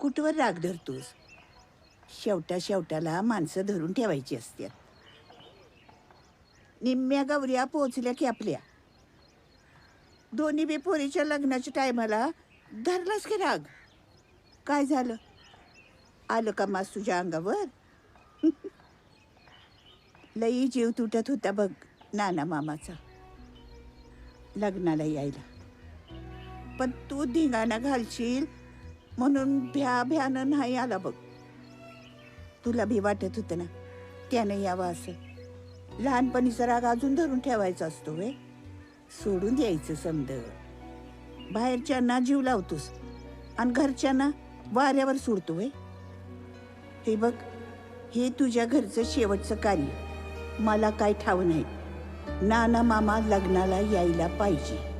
कुठवर राग धरतोस? शेवटाला माणसं धरून ठेवायची असतात. निम्म्या गौऱ्या पोहोचल्या की आपल्या. दोन्ही बी पोरीच्या लग्नाच्या टायमाला धरलास की राग. काय झालं? आलं का मास तुझ्या अंगावर? लई जीव तुटत होता बघ नाना मामाचा लग्नाला यायला. पण तू धिंगाणा घालशील म्हणून भ्यानं नाही आला बघ. तुला भी वाटत होतं ना त्याने यावं असं. लहानपणीचा राग अजून धरून ठेवायचा असतो वे. सोडून द्यायचं समद. बाहेरच्यांना जीव लावतोस आणि घरच्यांना वाऱ्यावर सोडतो वे. हे बघ, हे तुझ्या घरचं शेवटचं कार्य. मला काय ठाव नाही. नाना मामा लग्नाला यायला पाहिजे.